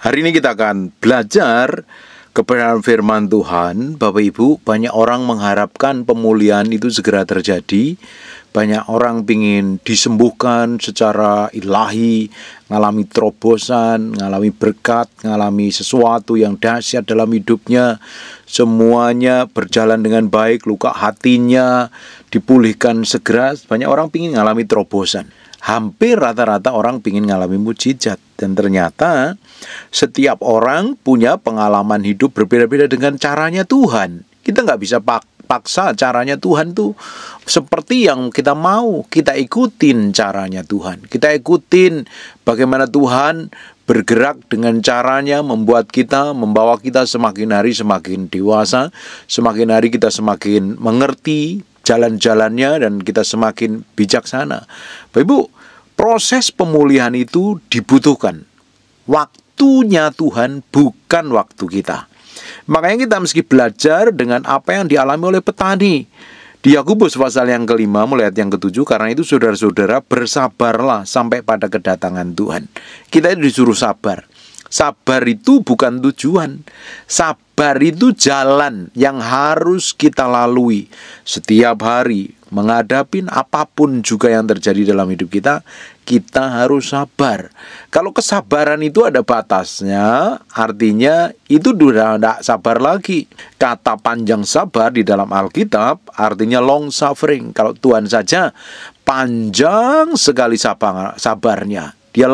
Hari ini kita akan belajar kebenaran firman Tuhan. Bapak Ibu, banyak orang mengharapkan pemulihan itu segera terjadi. Banyak orang ingin disembuhkan secara ilahi, mengalami terobosan, mengalami berkat, mengalami sesuatu yang dahsyat dalam hidupnya. Semuanya berjalan dengan baik, luka hatinya dipulihkan segera. Banyak orang ingin mengalami terobosan. Hampir rata-rata orang ingin mengalami mujizat. Dan ternyata setiap orang punya pengalaman hidup berbeda-beda dengan caranya Tuhan. Kita nggak bisa paksa caranya Tuhan tuh seperti yang kita mau. Kita ikutin caranya Tuhan. Kita ikutin bagaimana Tuhan bergerak dengan caranya, membuat kita, membawa kita semakin hari semakin dewasa. Semakin hari kita semakin mengerti jalan-jalannya dan kita semakin bijaksana. Bapak Ibu, proses pemulihan itu dibutuhkan. Waktunya Tuhan, bukan waktu kita. Makanya kita mesti belajar dengan apa yang dialami oleh petani. Di Yakobus pasal yang ke-5 mulai ayat yang ke-7, karena itu saudara-saudara bersabarlah sampai pada kedatangan Tuhan. Kita disuruh sabar. Sabar itu bukan tujuan. Sabar itu jalan yang harus kita lalui setiap hari. Menghadapi apapun juga yang terjadi dalam hidup kita, kita harus sabar. Kalau kesabaran itu ada batasnya, artinya itu sudah tidak sabar lagi. Kata panjang sabar di dalam Alkitab artinya long suffering. Kalau Tuhan saja panjang sekali sabarnya. Dia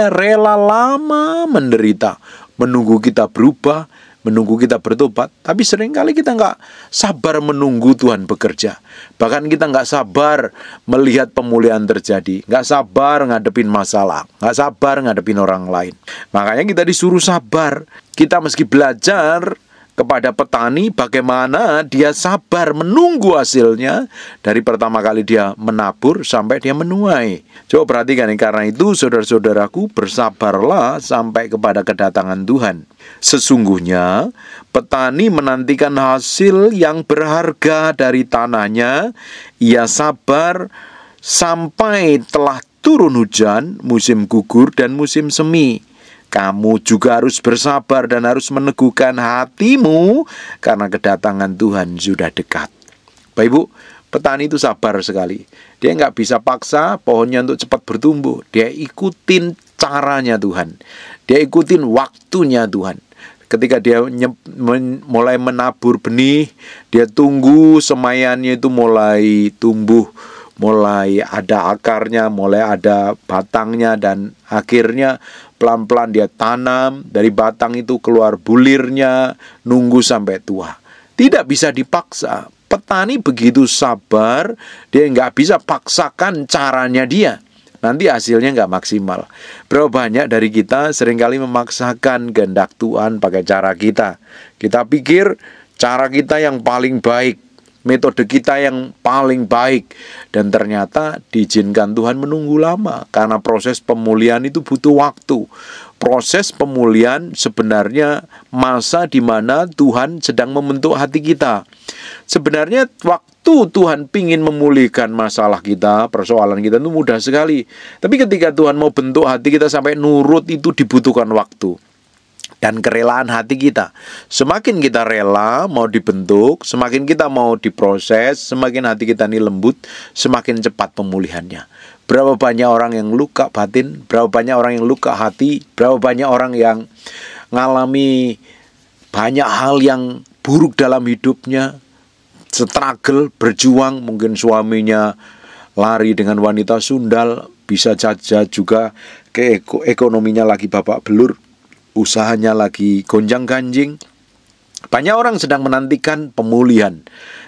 rela lama menderita, menunggu kita berubah, menunggu kita bertobat. Tapi seringkali kita nggak sabar menunggu Tuhan bekerja. Bahkan kita nggak sabar melihat pemulihan terjadi, nggak sabar ngadepin masalah, nggak sabar ngadepin orang lain. Makanya kita disuruh sabar. Kita mesti belajar kepada petani bagaimana dia sabar menunggu hasilnya dari pertama kali dia menabur sampai dia menuai. Coba perhatikan, karena itu saudara-saudaraku, bersabarlah sampai kepada kedatangan Tuhan. Sesungguhnya petani menantikan hasil yang berharga dari tanahnya. Ia sabar sampai telah turun hujan, musim gugur dan musim semi. Kamu juga harus bersabar dan harus meneguhkan hatimu karena kedatangan Tuhan sudah dekat. Bapak Ibu, petani itu sabar sekali. Dia nggak bisa paksa pohonnya untuk cepat bertumbuh. Dia ikutin caranya Tuhan. Dia ikutin waktunya Tuhan. Ketika dia mulai menabur benih, dia tunggu semayannya itu mulai tumbuh, mulai ada akarnya, mulai ada batangnya, dan akhirnya pelan-pelan dia tanam, dari batang itu keluar bulirnya, nunggu sampai tua. Tidak bisa dipaksa. Petani begitu sabar, dia nggak bisa paksakan caranya dia. Nanti hasilnya nggak maksimal. Berapa banyak dari kita seringkali memaksakan kehendak Tuhan pakai cara kita. Kita pikir cara kita yang paling baik, metode kita yang paling baik, dan ternyata diizinkan Tuhan menunggu lama karena proses pemulihan itu butuh waktu. Proses pemulihan sebenarnya masa di mana Tuhan sedang membentuk hati kita. Sebenarnya waktu Tuhan ingin memulihkan masalah kita, persoalan kita itu mudah sekali. Tapi ketika Tuhan mau bentuk hati kita sampai nurut, itu dibutuhkan waktu dan kerelaan hati kita. Semakin kita rela mau dibentuk, semakin kita mau diproses, semakin hati kita ini lembut, semakin cepat pemulihannya. Berapa banyak orang yang luka batin, berapa banyak orang yang luka hati, berapa banyak orang yang mengalami banyak hal yang buruk dalam hidupnya, struggle, berjuang, mungkin suaminya lari dengan wanita sundal, bisa saja juga ekonominya lagi babak belur, usahanya lagi gonjang-ganjing. Banyak orang sedang menantikan pemulihan.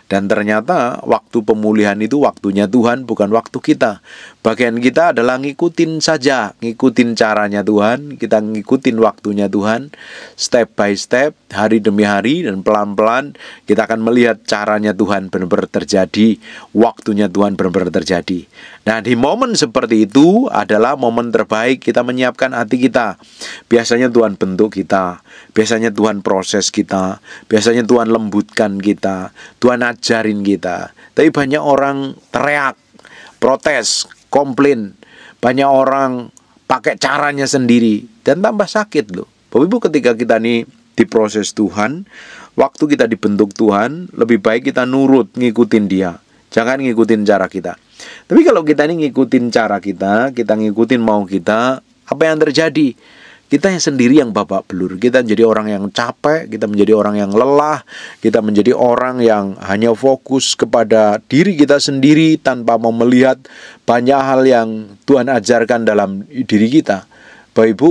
Dan ternyata waktu pemulihan itu waktunya Tuhan, bukan waktu kita. Bagian kita adalah ngikutin saja, ngikutin caranya Tuhan. Kita ngikutin waktunya Tuhan, step by step, hari demi hari, dan pelan-pelan kita akan melihat caranya Tuhan benar-benar terjadi, waktunya Tuhan benar-benar terjadi. Nah, di momen seperti itu adalah momen terbaik kita menyiapkan hati kita. Biasanya Tuhan bentuk kita, biasanya Tuhan proses kita, biasanya Tuhan lembutkan kita, Tuhan ajarin kita. Tapi banyak orang teriak, protes, komplain. Banyak orang pakai caranya sendiri dan tambah sakit loh. Bapak Ibu, ketika kita nih diproses Tuhan, waktu kita dibentuk Tuhan, lebih baik kita nurut, ngikutin Dia. Jangan ngikutin cara kita. Tapi kalau kita ini ngikutin cara kita ngikutin mau kita, apa yang terjadi? Kita yang sendiri yang babak belur. Kita menjadi orang yang capek, kita menjadi orang yang lelah, kita menjadi orang yang hanya fokus kepada diri kita sendiri tanpa mau melihat banyak hal yang Tuhan ajarkan dalam diri kita. Bapak Ibu,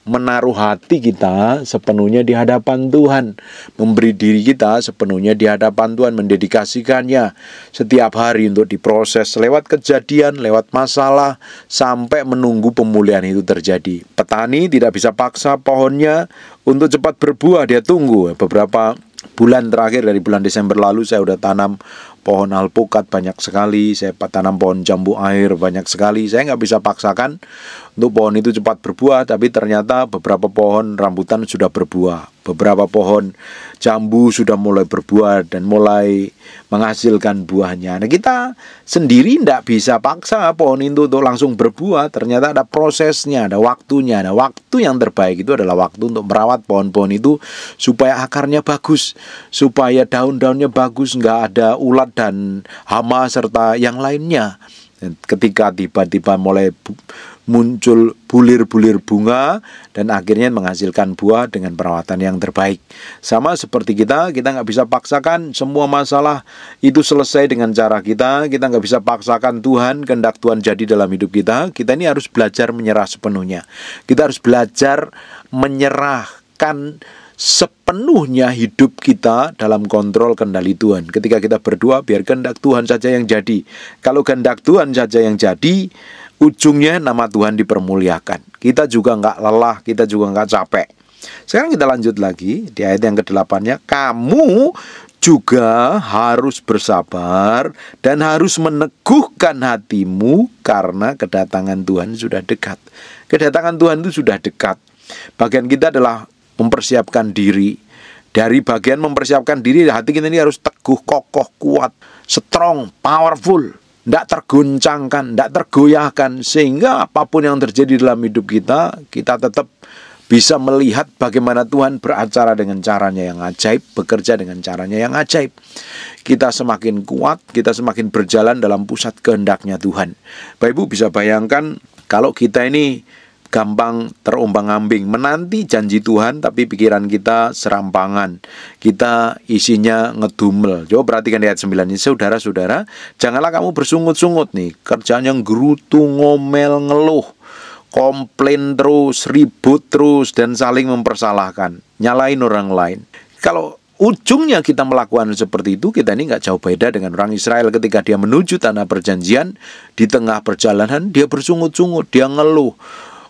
menaruh hati kita sepenuhnya di hadapan Tuhan, memberi diri kita sepenuhnya di hadapan Tuhan, mendedikasikannya setiap hari untuk diproses lewat kejadian, lewat masalah, sampai menunggu pemulihan itu terjadi. Petani tidak bisa paksa pohonnya untuk cepat berbuah, dia tunggu. Beberapa bulan terakhir dari bulan Desember lalu saya udah tanam pohon alpukat banyak sekali, saya tanam pohon jambu air banyak sekali. Saya nggak bisa paksakan untuk pohon itu cepat berbuah, tapi ternyata beberapa pohon rambutan sudah berbuah, beberapa pohon jambu sudah mulai berbuah dan mulai menghasilkan buahnya. Nah, kita sendiri tidak bisa paksa pohon itu untuk langsung berbuah. Ternyata ada prosesnya, ada waktunya. Ada waktu yang terbaik itu adalah waktu untuk merawat pohon-pohon itu supaya akarnya bagus, supaya daun-daunnya bagus, nggak ada ulat dan hama serta yang lainnya. Dan ketika tiba-tiba mulai muncul bulir-bulir bunga dan akhirnya menghasilkan buah dengan perawatan yang terbaik. Sama seperti kita nggak bisa paksakan semua masalah itu selesai dengan cara kita nggak bisa paksakan Tuhan, kehendak Tuhan jadi dalam hidup kita. Kita ini harus belajar menyerah sepenuhnya. Kita harus belajar menyerahkan sepenuhnya hidup kita dalam kontrol kendali Tuhan. Ketika kita berdoa, biar kehendak Tuhan saja yang jadi. Kalau kehendak Tuhan saja yang jadi, ujungnya nama Tuhan dipermuliakan. Kita juga nggak lelah, kita juga nggak capek. Sekarang kita lanjut lagi di ayat yang ke-8-nya. Kamu juga harus bersabar dan harus meneguhkan hatimu karena kedatangan Tuhan sudah dekat. Kedatangan Tuhan itu sudah dekat. Bagian kita adalah mempersiapkan diri. Dari bagian mempersiapkan diri, hati kita ini harus teguh, kokoh, kuat, strong, powerful, tidak tergoncangkan, tidak tergoyahkan, sehingga apapun yang terjadi dalam hidup kita, kita tetap bisa melihat bagaimana Tuhan beracara dengan caranya yang ajaib, bekerja dengan caranya yang ajaib. Kita semakin kuat, kita semakin berjalan dalam pusat kehendaknya Tuhan. Bapak Ibu bisa bayangkan kalau kita ini gampang terombang-ambing, menanti janji Tuhan tapi pikiran kita serampangan, kita isinya ngedumel. Coba perhatikan ayat 9 ini, saudara-saudara, janganlah kamu bersungut-sungut nih, kerjaan yang gerutu, ngomel, ngeluh, komplain terus, ribut terus, dan saling mempersalahkan, nyalain orang lain. Kalau ujungnya kita melakukan seperti itu, kita ini nggak jauh beda dengan orang Israel ketika dia menuju tanah perjanjian. Di tengah perjalanan dia bersungut-sungut, dia ngeluh.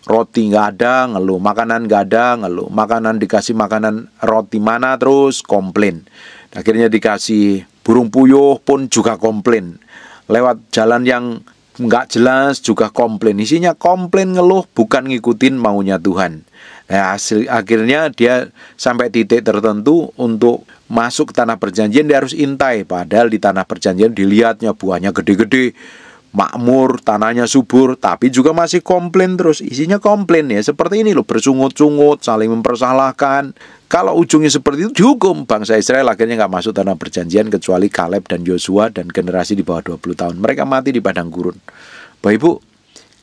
Roti nggak ada, ngeluh. Makanan nggak ada, ngeluh. Makanan dikasih makanan roti mana terus, komplain. Akhirnya dikasih burung puyuh pun juga komplain. Lewat jalan yang nggak jelas juga komplain. Isinya komplain, ngeluh, bukan ngikutin maunya Tuhan. Nah, akhirnya dia sampai titik tertentu untuk masuk ke tanah perjanjian, dia harus intai. Padahal di tanah perjanjian dilihatnya buahnya gede-gede, makmur, tanahnya subur, tapi juga masih komplain terus. Isinya komplain ya, seperti ini loh, bersungut-sungut, saling mempersalahkan. Kalau ujungnya seperti itu, dihukum. Bangsa Israel akhirnya nggak masuk tanah perjanjian kecuali Kaleb dan Yosua dan generasi di bawah 20 tahun. Mereka mati di padang gurun. Bapak Ibu,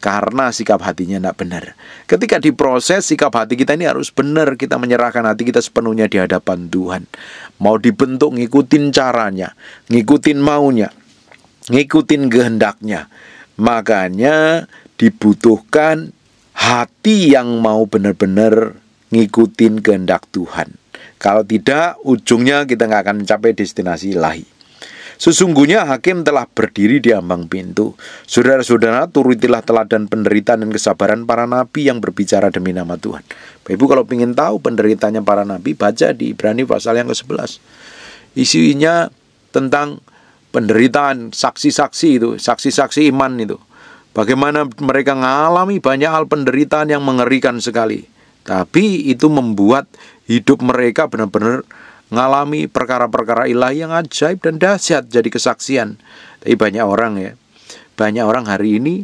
karena sikap hatinya tidak benar. Ketika diproses, sikap hati kita ini harus benar. Kita menyerahkan hati kita sepenuhnya di hadapan Tuhan. Mau dibentuk, ngikutin caranya, ngikutin maunya, ngikutin kehendaknya. Makanya dibutuhkan hati yang mau benar-benar ngikutin kehendak Tuhan. Kalau tidak, ujungnya kita nggak akan mencapai destinasi ilahi. Sesungguhnya hakim telah berdiri di ambang pintu. Saudara-saudara, turutilah teladan penderitaan dan kesabaran para nabi yang berbicara demi nama Tuhan. Bapak Ibu kalau ingin tahu penderitaannya para nabi, baca di Ibrani pasal yang ke-11. Isinya tentang penderitaan, saksi-saksi itu, saksi-saksi iman itu. Bagaimana mereka mengalami banyak hal penderitaan yang mengerikan sekali. Tapi itu membuat hidup mereka benar-benar mengalami perkara-perkara ilahi yang ajaib dan dahsyat jadi kesaksian. Tapi banyak orang hari ini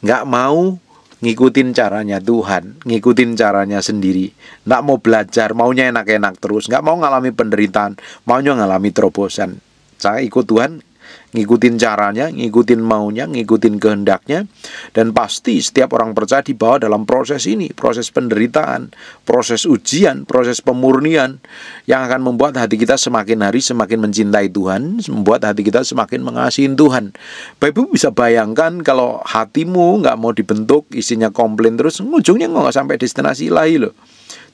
nggak mau ngikutin caranya Tuhan, ngikutin caranya sendiri, nggak mau belajar, maunya enak-enak terus, nggak mau ngalami penderitaan, maunya ngalami terobosan. Saya ikut Tuhan, ngikutin caranya, ngikutin maunya, ngikutin kehendaknya. Dan pasti setiap orang percaya dibawa dalam proses ini, proses penderitaan, proses ujian, proses pemurnian, yang akan membuat hati kita semakin hari semakin mencintai Tuhan, membuat hati kita semakin mengasihi Tuhan. Bapak Ibu bisa bayangkan kalau hatimu nggak mau dibentuk, isinya komplain terus, ujungnya nggak sampai destinasi ilahi loh.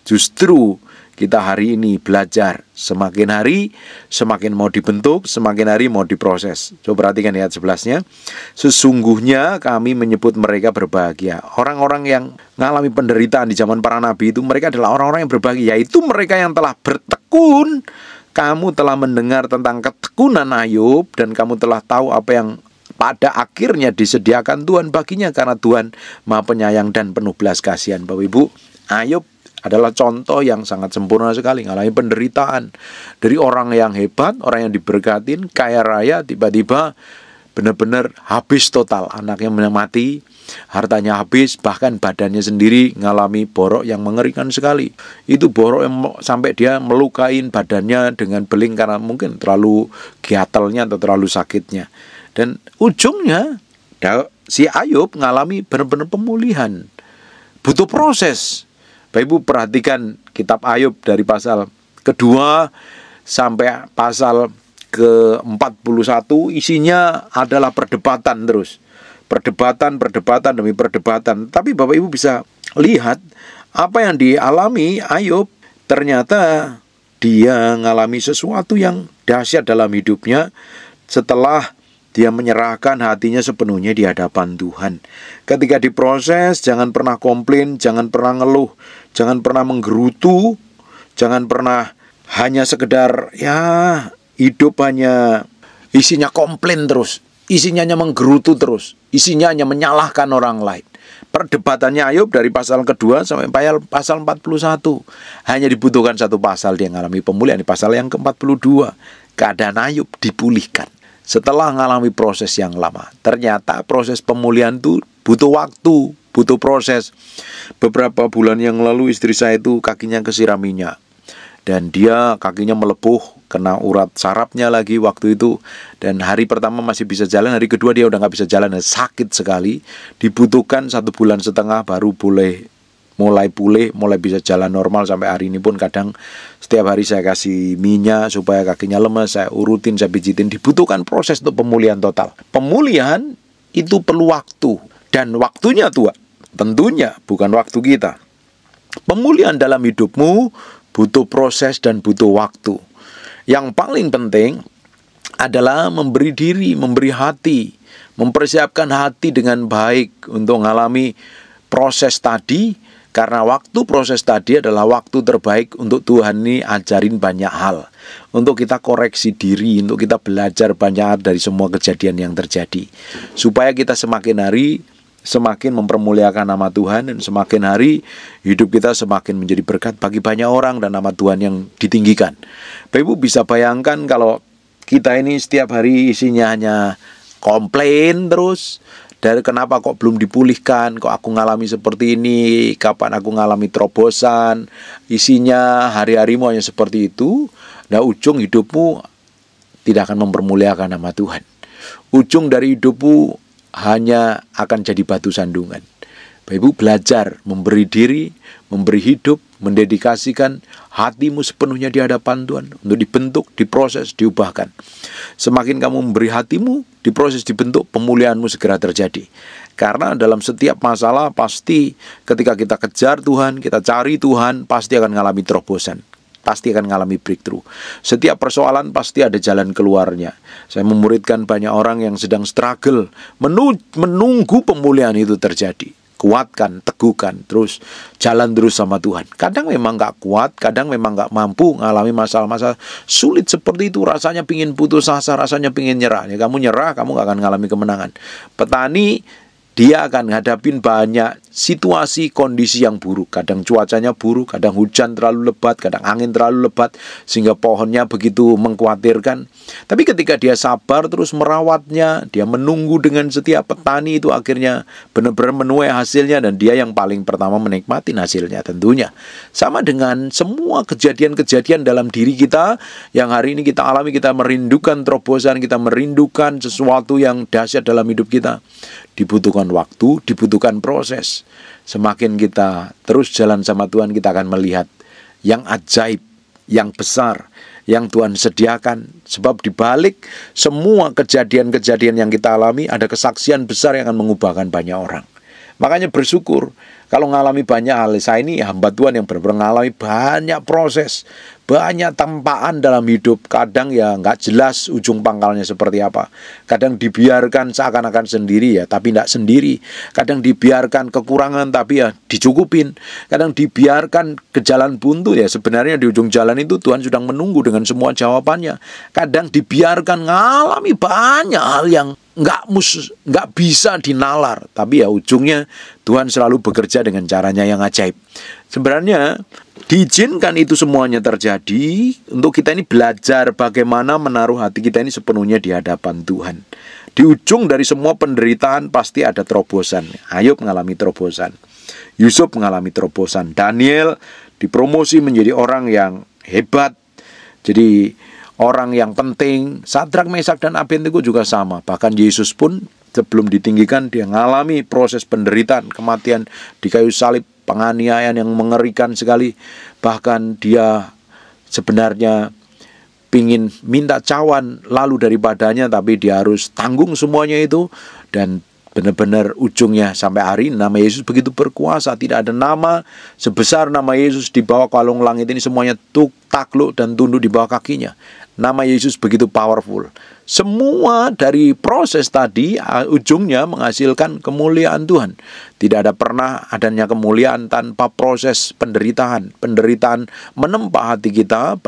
Justru kita hari ini belajar, semakin hari semakin mau dibentuk, semakin hari mau diproses. Coba perhatikan ayat 11-nya. Sesungguhnya kami menyebut mereka berbahagia. Orang-orang yang mengalami penderitaan di zaman para nabi itu, mereka adalah orang-orang yang berbahagia, yaitu mereka yang telah bertekun. Kamu telah mendengar tentang ketekunan Ayub, dan kamu telah tahu apa yang pada akhirnya disediakan Tuhan baginya, karena Tuhan Maha Penyayang dan penuh belas kasihan. Bapak Ibu, Ayub adalah contoh yang sangat sempurna sekali, ngalami penderitaan dari orang yang hebat, orang yang diberkatin, kaya raya, tiba-tiba benar-benar habis total, anaknya mati, hartanya habis, bahkan badannya sendiri ngalami borok yang mengerikan sekali. Itu borok yang sampai dia melukain badannya dengan beling karena mungkin terlalu gatalnya atau terlalu sakitnya. Dan ujungnya si Ayub ngalami benar-benar pemulihan. Butuh proses. Bapak Ibu perhatikan kitab Ayub dari pasal kedua sampai pasal ke-41, isinya adalah perdebatan terus. Perdebatan demi perdebatan. Tapi Bapak Ibu bisa lihat apa yang dialami Ayub. Ternyata dia mengalami sesuatu yang dahsyat dalam hidupnya setelah dia menyerahkan hatinya sepenuhnya di hadapan Tuhan. Ketika diproses, jangan pernah komplain, jangan pernah ngeluh, jangan pernah menggerutu, jangan pernah hanya sekedar hidup hanya isinya komplain terus, isinya hanya menggerutu terus, isinya hanya menyalahkan orang lain. Perdebatannya Ayub dari pasal kedua sampai pasal 41. Hanya dibutuhkan satu pasal dia mengalami pemulihan, di pasal yang ke-42. Keadaan Ayub dipulihkan setelah mengalami proses yang lama. Ternyata proses pemulihan itu butuh waktu, butuh proses. Beberapa bulan yang lalu istri saya itu kakinya kesiram minyak, dan dia kakinya melepuh, kena urat sarafnya lagi waktu itu. Dan hari pertama masih bisa jalan, hari kedua dia udah gak bisa jalan, sakit sekali. Dibutuhkan 1,5 bulan baru boleh mulai pulih, mulai bisa jalan normal. Sampai hari ini pun kadang setiap hari saya kasih minyak supaya kakinya lemas, saya urutin, saya pijitin. Dibutuhkan proses untuk pemulihan total. Pemulihan itu perlu waktu, dan waktunya tua tentunya bukan waktu kita. Pemulihan dalam hidupmu butuh proses dan butuh waktu. Yang paling penting adalah memberi diri, memberi hati, mempersiapkan hati dengan baik untuk mengalami proses tadi. Karena waktu proses tadi adalah waktu terbaik untuk Tuhan ini ajarin banyak hal, untuk kita koreksi diri, untuk kita belajar banyak hal dari semua kejadian yang terjadi, supaya kita semakin hari semakin mempermuliakan nama Tuhan, dan semakin hari hidup kita semakin menjadi berkat bagi banyak orang dan nama Tuhan yang ditinggikan. Bapak Ibu bisa bayangkan kalau kita ini setiap hari isinya hanya komplain terus. Dari kenapa kok belum dipulihkan, kok aku ngalami seperti ini, kapan aku ngalami terobosan, isinya hari-harimu hanya seperti itu. Nah, ujung hidupmu tidak akan mempermuliakan nama Tuhan. Ujung dari hidupmu hanya akan jadi batu sandungan. Bapak Ibu belajar memberi diri, memberi hidup, mendedikasikan hatimu sepenuhnya di hadapan Tuhan untuk dibentuk, diproses, diubahkan. Semakin kamu memberi hatimu, diproses, dibentuk, pemulihanmu segera terjadi. Karena dalam setiap masalah pasti ketika kita kejar Tuhan, kita cari Tuhan, pasti akan mengalami terobosan, pasti akan mengalami breakthrough. Setiap persoalan pasti ada jalan keluarnya. Saya memuridkan banyak orang yang sedang struggle, menunggu pemulihan itu terjadi. Kuatkan, teguhkan, terus jalan terus sama Tuhan. Kadang memang gak kuat, kadang memang gak mampu mengalami masalah-masalah sulit seperti itu. Rasanya pingin putus asa, rasanya pingin nyerah. Kamu nyerah, kamu gak akan mengalami kemenangan. Petani, dia akan ngadapin banyak situasi kondisi yang buruk. Kadang cuacanya buruk, kadang hujan terlalu lebat, kadang angin terlalu lebat, sehingga pohonnya begitu mengkhawatirkan. Tapi ketika dia sabar terus merawatnya, dia menunggu dengan setia, petani itu akhirnya benar-benar menuai hasilnya, dan dia yang paling pertama menikmati hasilnya tentunya. Sama dengan semua kejadian-kejadian dalam diri kita yang hari ini kita alami, kita merindukan terobosan, kita merindukan sesuatu yang dahsyat dalam hidup kita. Dibutuhkan waktu, dibutuhkan proses. Semakin kita terus jalan sama Tuhan, kita akan melihat yang ajaib, yang besar, yang Tuhan sediakan. Sebab di balik semua kejadian-kejadian yang kita alami, ada kesaksian besar yang akan mengubahkan banyak orang. Makanya bersyukur kalau mengalami banyak hal. Saya ini hamba Tuhan yang benar-benar mengalami banyak proses, banyak tempaan dalam hidup. Kadang ya nggak jelas ujung pangkalnya seperti apa. Kadang dibiarkan seakan-akan sendiri ya, tapi nggak sendiri. Kadang dibiarkan kekurangan, tapi ya dicukupin. Kadang dibiarkan ke jalan buntu ya, sebenarnya di ujung jalan itu Tuhan sedang menunggu dengan semua jawabannya. Kadang dibiarkan ngalami banyak hal yang nggak bisa dinalar, tapi ya ujungnya Tuhan selalu bekerja dengan caranya yang ajaib. Sebenarnya diizinkan itu semuanya terjadi untuk kita ini belajar bagaimana menaruh hati kita ini sepenuhnya di hadapan Tuhan. Di ujung dari semua penderitaan pasti ada terobosan. Ayub mengalami terobosan, Yusuf mengalami terobosan, Daniel dipromosi menjadi orang yang hebat, jadi orang yang penting. Sadrak, Mesak, dan Abednego juga sama. Bahkan Yesus pun sebelum ditinggikan, dia mengalami proses penderitaan, kematian di kayu salib, penganiayaan yang mengerikan sekali. Bahkan dia sebenarnya pingin minta cawan lalu daripadanya, tapi dia harus tanggung semuanya itu. Dan benar-benar ujungnya sampai hari ini nama Yesus begitu berkuasa. Tidak ada nama sebesar nama Yesus di bawah kolong langit ini, semuanya takluk dan tunduk di bawah kakinya. Nama Yesus begitu powerful. Semua dari proses tadi ujungnya menghasilkan kemuliaan Tuhan. Tidak ada pernah adanya kemuliaan tanpa proses penderitaan. Penderitaan menempa hati kita,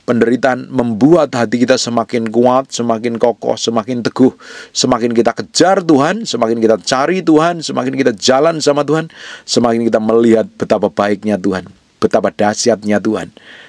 penderitaan membuat hati kita semakin kuat, semakin kokoh, semakin teguh. Semakin kita kejar Tuhan, semakin kita cari Tuhan, semakin kita jalan sama Tuhan, semakin kita melihat betapa baiknya Tuhan, betapa dahsyatnya Tuhan.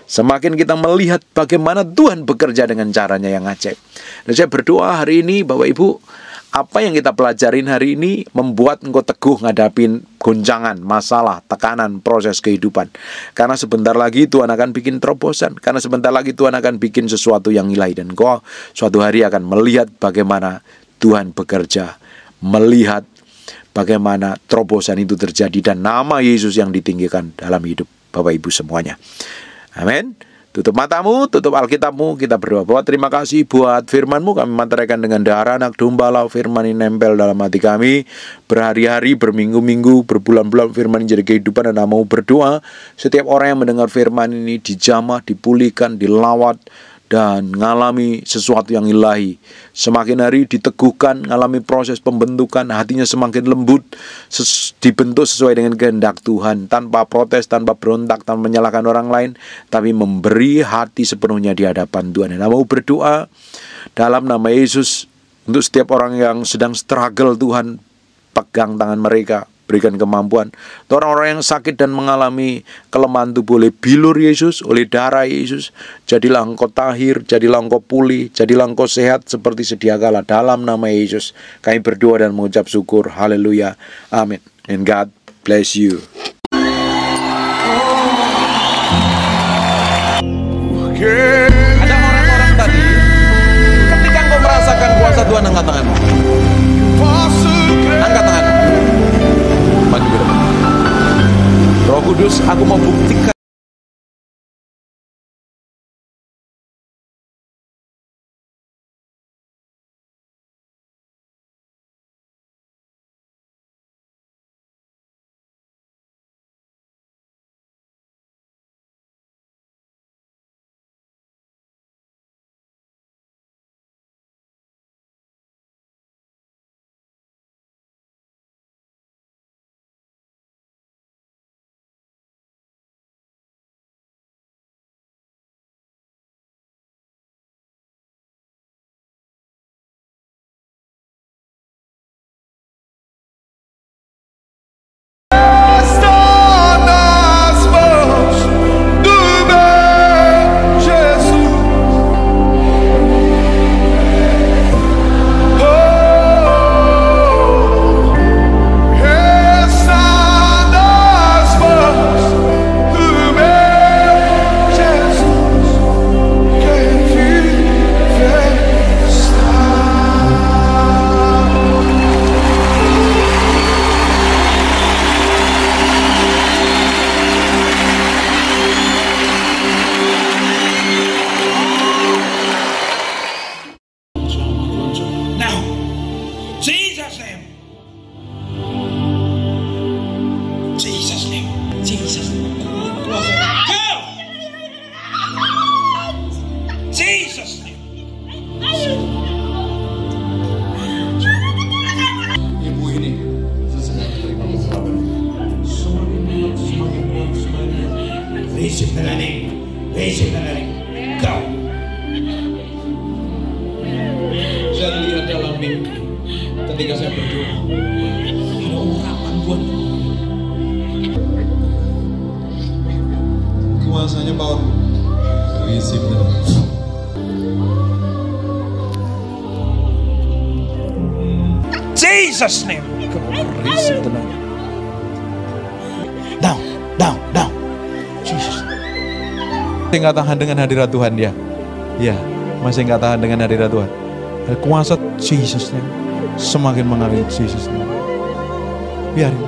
Semakin kita melihat bagaimana Tuhan bekerja dengan caranya yang ajaib. Dan saya berdoa hari ini Bapak Ibu, apa yang kita pelajarin hari ini membuat engkau teguh ngadapin goncangan, masalah, tekanan, proses kehidupan. Karena sebentar lagi Tuhan akan bikin terobosan. Karena sebentar lagi Tuhan akan bikin sesuatu yang ilahi. Dan engkau suatu hari akan melihat bagaimana Tuhan bekerja, melihat bagaimana terobosan itu terjadi, dan nama Yesus yang ditinggikan dalam hidup Bapak Ibu semuanya. Amin. Tutup matamu, tutup Alkitabmu, kita berdoa. Bapak, terima kasih buat firman-Mu. Kami mantraikan dengan darah anak domba, lalu firman ini nempel dalam hati kami berhari-hari, berminggu-minggu, berbulan-bulan. Firman ini jadi kehidupan, dan mau berdoa setiap orang yang mendengar firman ini dijamah, dipulihkan, dilawat, dan mengalami sesuatu yang ilahi. Semakin hari diteguhkan, mengalami proses pembentukan, hatinya semakin lembut, dibentuk sesuai dengan kehendak Tuhan, tanpa protes, tanpa berontak, tanpa menyalahkan orang lain, tapi memberi hati sepenuhnya di hadapan Tuhan. Dan mau berdoa dalam nama Yesus untuk setiap orang yang sedang struggle. Tuhan, pegang tangan mereka, berikan kemampuan. Orang-orang yang sakit dan mengalami kelemahan tubuh oleh bilur Yesus, oleh darah Yesus, jadilah engkau tahir, jadilah engkau pulih, jadilah engkau sehat seperti sedia kala. Dalam nama Yesus kami berdoa dan mengucap syukur. Haleluya. Amin. And God bless you. Ada orang-orang tadi, ketika engkau merasakan kuasa Tuhan, angkat tanganmu. Angkat tanganmu. Roh Kudus, aku mau buktikan Hadanani, Hadanani, go. Saya lihat dalam mimpi ketika saya berdoa, ada urapan Tuhan. Kuasanya power. Receive it. Jesus name. Receive the Lord. Down, down, down. Jesus. Masih nggak tahan dengan hadirat Tuhan ya? Ya, masih nggak tahan dengan hadirat Tuhan. Kuasa Jesus name semakin mengalir Jesus name. Biarin.